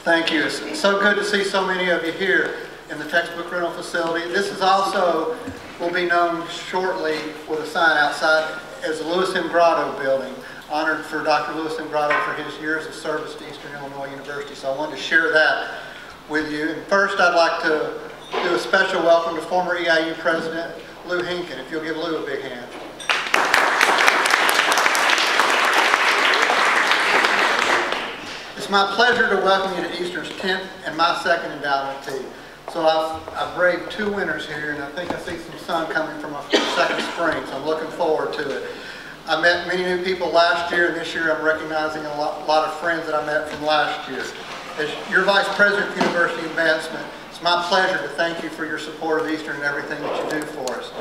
Thank you. It's so good to see so many of you here in the textbook rental facility. This is also, will be known shortly with a sign outside as the Lewis M. Grotto building. Honored for Dr. Lewis M. Grotto for his years of service to Eastern Illinois University. So I wanted to share that with you. And first I'd like to do a special welcome to former EIU President Lou Hinken. If you'll give Lou a big hand. It's my pleasure to welcome you to Eastern's 10th and my second endowment tea. So I've braved two winters here, and I think I see some sun coming from a second spring, so I'm looking forward to it. I met many new people last year, and this year I'm recognizing a lot of friends that I met from last year. As your Vice President of University Advancement, it's my pleasure to thank you for your support of Eastern and everything that you do for us.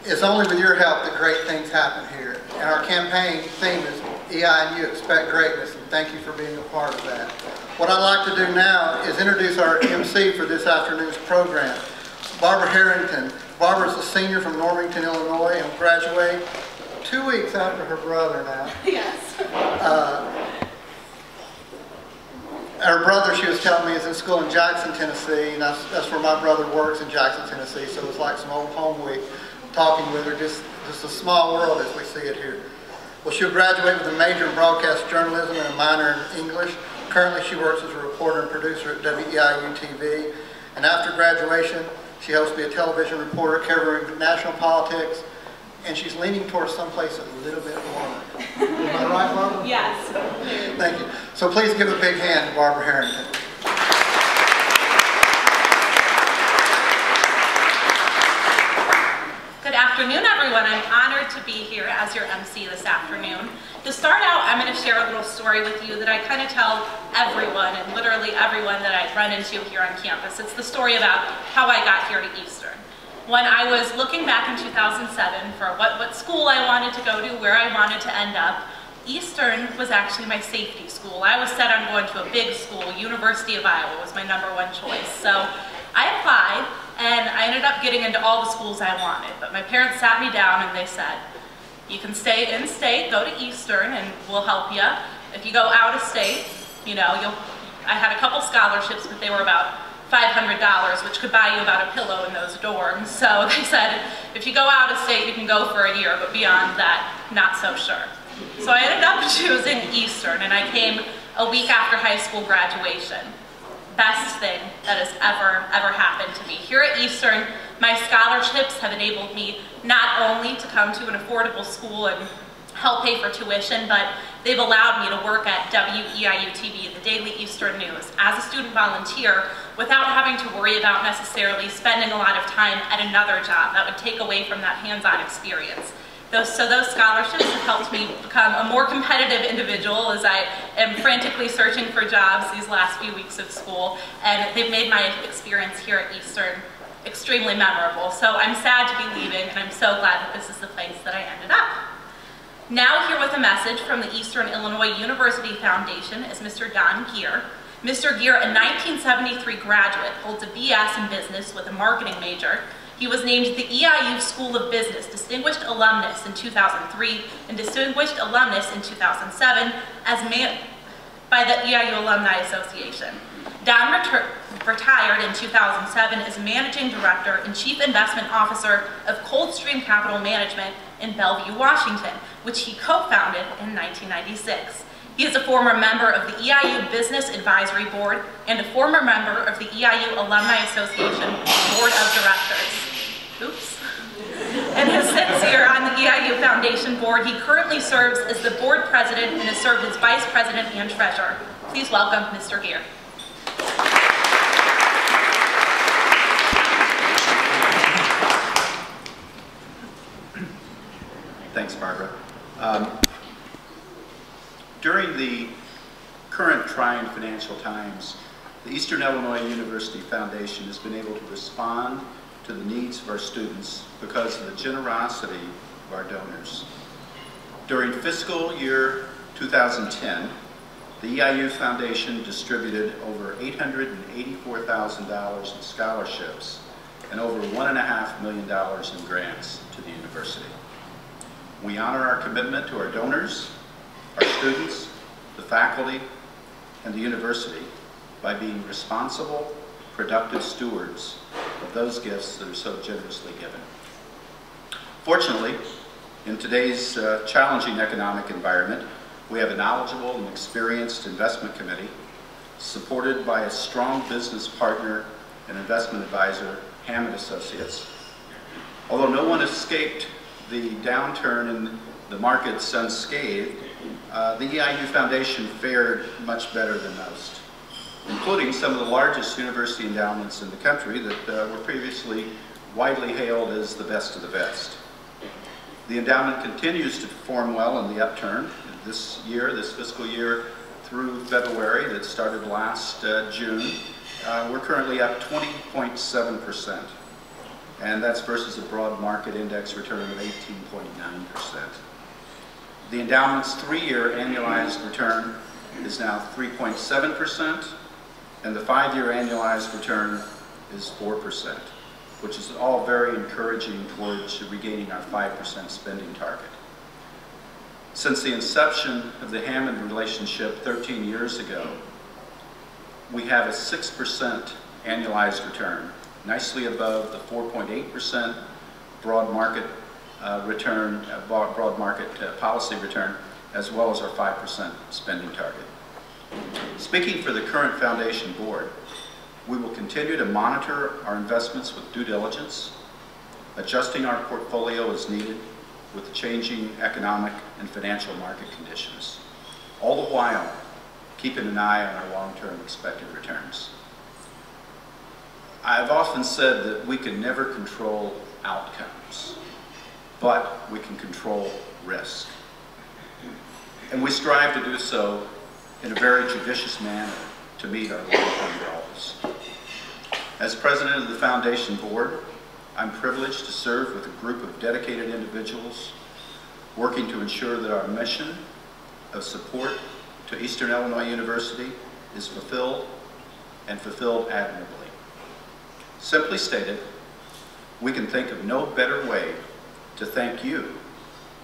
It's only with your help that great things happen here. And our campaign theme is EIU, Expect Greatness, and thank you for being a part of that. What I'd like to do now is introduce our MC for this afternoon's program, Barbara Harrington. Barbara's a senior from Normanton, Illinois, and will graduate 2 weeks after her brother now. Yes. Her brother, she was telling me, is in school in Jackson, Tennessee, and that's where my brother works, in Jackson, Tennessee, so it's like some old home week talking with her, just a small world as we see it here. Well, she'll graduate with a major in broadcast journalism and a minor in English. Currently, she works as a reporter and producer at WEIU TV, and after graduation, she hopes to be a television reporter covering national politics, and she's leaning towards someplace a little bit warmer. Am I right, Barbara? Yes. Thank you. So please give a big hand to Barbara Harrington. Good afternoon, everyone. I'm honored to be here as your MC this afternoon. To start out, I'm going to share a little story with you that I kind of tell everyone, and literally everyone that I run into here on campus. It's the story about how I got here to Eastern. When I was looking back in 2007 for what school I wanted to go to, where I wanted to end up, Eastern was actually my safety school. I was set on going to a big school. University of Iowa was my #1 choice. So I applied, and I ended up getting into all the schools I wanted. But my parents sat me down and they said, you can stay in state, go to Eastern, and we'll help you. If you go out of state, you know, I had a couple scholarships, but they were about $500, which could buy you about a pillow in those dorms. So they said, if you go out of state, you can go for a year, but beyond that, not so sure. So I ended up choosing Eastern, and I came a week after high school graduation. Best thing that has ever happened to me. Here at Eastern, my scholarships have enabled me not only to come to an affordable school and help pay for tuition, but they've allowed me to work at WEIU TV, the Daily Eastern News, as a student volunteer without having to worry about necessarily spending a lot of time at another job that would take away from that hands-on experience. So those scholarships have helped me become a more competitive individual as I am frantically searching for jobs these last few weeks of school, and they've made my experience here at Eastern extremely memorable. So I'm sad to be leaving, and I'm so glad that this is the place that I ended up. Now here with a message from the Eastern Illinois University Foundation is Mr. Don Geer. Mr. Geer, a 1973 graduate, holds a BS in business with a marketing major. He was named the EIU School of Business Distinguished Alumnus in 2003 and Distinguished Alumnus in 2007 by the EIU Alumni Association. Don retired in 2007 as Managing Director and Chief Investment Officer of Coldstream Capital Management in Bellevue, Washington, which he co-founded in 1996. He is a former member of the EIU Business Advisory Board and a former member of the EIU Alumni Association Board of Directors. Oops. And has since here on the EIU Foundation Board, he currently serves as the board president and has served as vice president and treasurer. Please welcome Mr. Geer. Thanks, Barbara. During the current trying financial times, the Eastern Illinois University Foundation has been able to respond to the needs of our students because of the generosity of our donors. During fiscal year 2010, the EIU Foundation distributed over $884,000 in scholarships and over $1.5 million in grants to the university. We honor our commitment to our donors, our students, the faculty, and the university, by being responsible, productive stewards of those gifts that are so generously given. Fortunately, in today's challenging economic environment, we have a knowledgeable and experienced investment committee supported by a strong business partner and investment advisor, Hammond Associates. Although no one escaped the downturn in the markets unscathed, the EIU Foundation fared much better than most, including some of the largest university endowments in the country that were previously widely hailed as the best of the best. The endowment continues to perform well in the upturn. This fiscal year through February that started last June, we're currently up 20.7%. And that's versus a broad market index return of 18.9%. The endowment's 3-year annualized return is now 3.7%, and the 5-year annualized return is 4%, which is all very encouraging towards regaining our 5% spending target. Since the inception of the Hammond relationship 13 years ago, we have a 6% annualized return, nicely above the 4.8% broad market return, broad market policy return, as well as our 5% spending target. Speaking for the current foundation board, we will continue to monitor our investments with due diligence, adjusting our portfolio as needed with the changing economic and financial market conditions, all the while keeping an eye on our long-term expected returns. I've often said that we can never control outcomes, but we can control risk. And we strive to do so in a very judicious manner to meet our long-term goals. As president of the Foundation Board, I'm privileged to serve with a group of dedicated individuals working to ensure that our mission of support to Eastern Illinois University is fulfilled and fulfilled admirably. Simply stated, we can think of no better way to thank you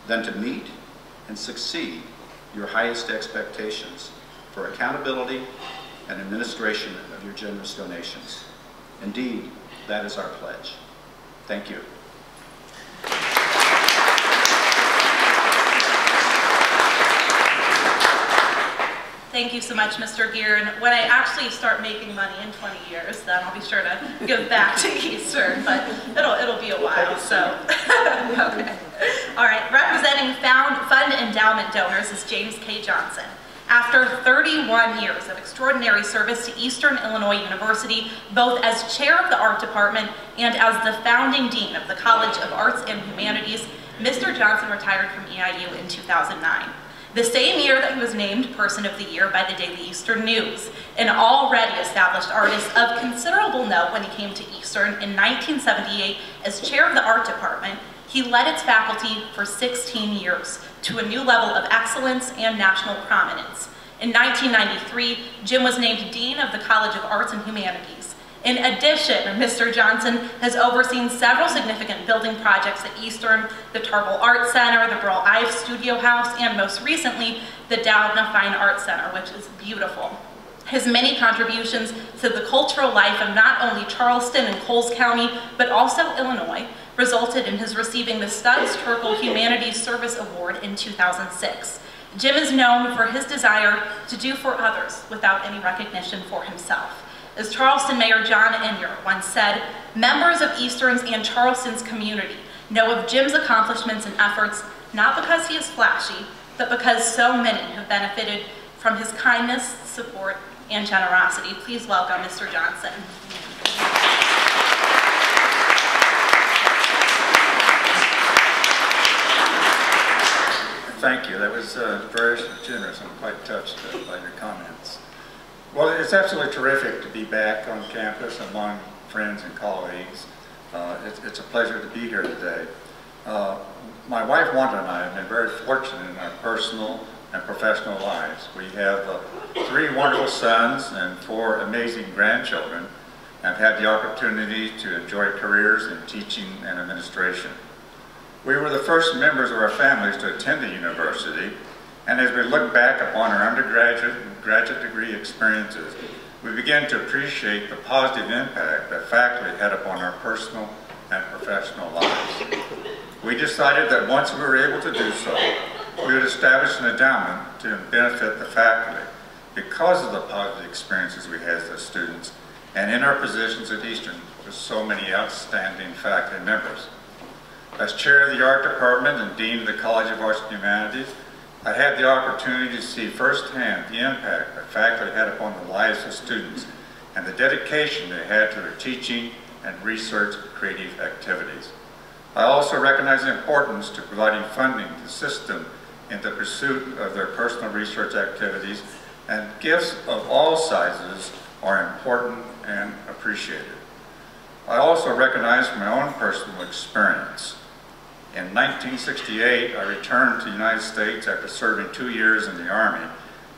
than to meet and succeed your highest expectations for accountability and administration of your generous donations. Indeed, that is our pledge. Thank you. Thank you so much, Mr. Gear. And when I actually start making money in 20 years, then I'll be sure to give back to Eastern, but it'll be a while, so. Okay. All right, representing fund endowment donors is James K. Johnson. After 31 years of extraordinary service to Eastern Illinois University, both as chair of the art department and as the founding dean of the College of Arts and Humanities, Mr. Johnson retired from EIU in 2009. The same year that he was named Person of the Year by the Daily Eastern News, an already established artist of considerable note when he came to Eastern in 1978 as chair of the art department, he led its faculty for 16 years to a new level of excellence and national prominence. In 1993, Jim was named Dean of the College of Arts and Humanities. In addition, Mr. Johnson has overseen several significant building projects at Eastern, the Tarble Art Center, the Burl Ives Studio House, and most recently, the Doudna Fine Art Center, which is beautiful. His many contributions to the cultural life of not only Charleston and Coles County, but also Illinois, resulted in his receiving the Studs Terkel Humanities Service Award in 2006. Jim is known for his desire to do for others without any recognition for himself. As Charleston Mayor John Enyer once said, members of Eastern's and Charleston's community know of Jim's accomplishments and efforts not because he is flashy, but because so many have benefited from his kindness, support, and generosity. Please welcome Mr. Johnson. Thank you. That was very generous. I'm quite touched by your comments. Well, it's absolutely terrific to be back on campus among friends and colleagues. It's a pleasure to be here today. My wife Wanda and I have been very fortunate in our personal and professional lives. We have 3 wonderful sons and 4 amazing grandchildren, and have had the opportunity to enjoy careers in teaching and administration. We were the first members of our families to attend the university, and as we look back upon our undergraduate and graduate degree experiences, we began to appreciate the positive impact that faculty had upon our personal and professional lives. We decided that once we were able to do so, we would establish an endowment to benefit the faculty because of the positive experiences we had as students and in our positions at Eastern with so many outstanding faculty members. As chair of the art department and dean of the College of Arts and Humanities, I had the opportunity to see firsthand the impact that faculty had upon the lives of students and the dedication they had to their teaching and research creative activities. I also recognize the importance to providing funding to assist them in the pursuit of their personal research activities, and gifts of all sizes are important and appreciated. I also recognize from my own personal experience. In 1968, I returned to the United States after serving 2 years in the Army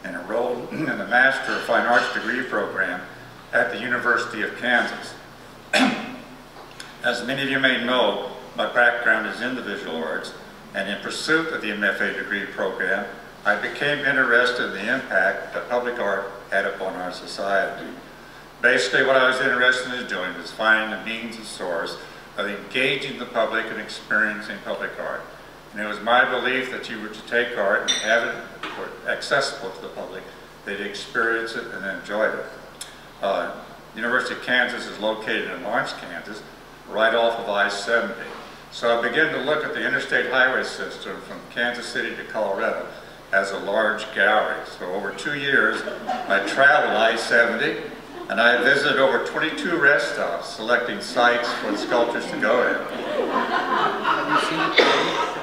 and enrolled in the Master of Fine Arts degree program at the University of Kansas. As many of you may know, my background is in the visual arts, and in pursuit of the MFA degree program, I became interested in the impact that public art had upon our society. Basically, what I was interested in doing was finding a means and source of engaging the public and experiencing public art. And it was my belief that you were to take art and have it accessible to the public, they'd experience it and enjoy it. University of Kansas is located in Lawrence, Kansas, right off of I-70. So I began to look at the interstate highway system from Kansas City to Colorado as a large gallery. So over 2 years, I traveled I-70, and I visited over 22 rest stops, selecting sites for the sculptures to go in.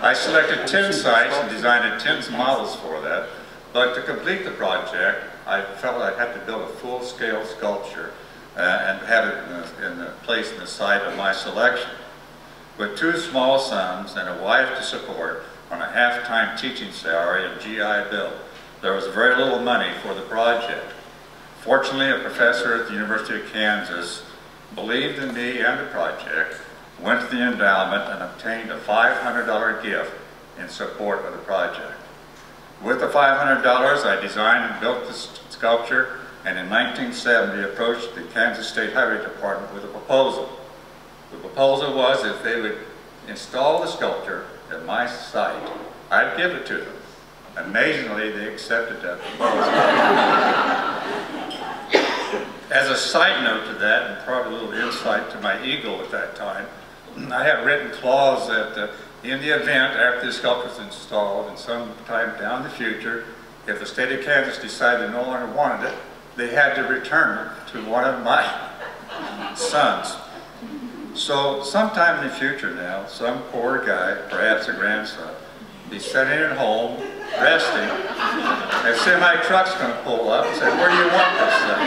I selected 10 sites and designed 10 models for that, but to complete the project, I felt I'd have to build a full-scale sculpture and have it in the place in the site of my selection. With 2 small sons and a wife to support on a half-time teaching salary and GI Bill, there was very little money for the project. Fortunately, a professor at the University of Kansas believed in me and the project, went to the endowment and obtained a $500 gift in support of the project. With the $500, I designed and built the sculpture, and in 1970 approached the Kansas State Highway Department with a proposal. The proposal was if they would install the sculpture at my site, I'd give it to them. Amazingly, they accepted that proposal. As a side note to that, and probably a little insight to my ego at that time, I had written clause that in the event after the sculpture was installed and sometime down the future, if the state of Kansas decided they no longer wanted it, they had to return it to one of my sons. So sometime in the future now, some poor guy, perhaps a grandson, be sitting at home, resting, and a semi-truck's going to pull up and say, "Where do you want this thing?"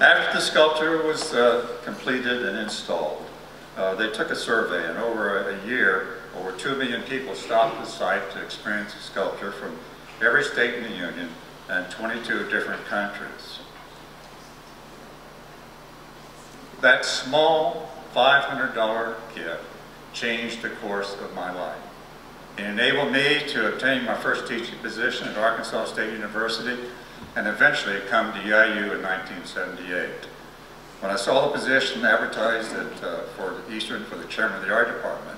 After the sculpture was completed and installed, they took a survey, and over a year, over 2 million people stopped the site to experience the sculpture from every state in the Union and 22 different countries. That small $500 gift changed the course of my life. It enabled me to obtain my first teaching position at Arkansas State University and eventually come to EIU in 1978. When I saw the position advertised for Eastern for the chairman of the art department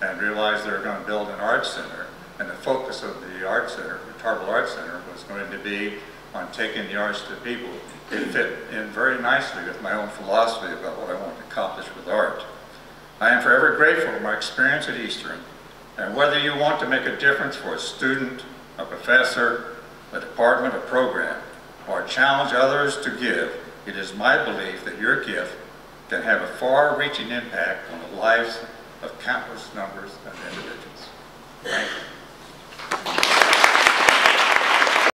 and realized they were going to build an art center, and the focus of the art center, the Tarbell Art Center, was going to be on taking the arts to people, it fit in very nicely with my own philosophy about what I want to accomplish with art. I am forever grateful for my experience at Eastern, and whether you want to make a difference for a student, a professor, a department, a program, or challenge others to give, it is my belief that your gift can have a far-reaching impact on the lives of countless numbers of individuals. Thank you.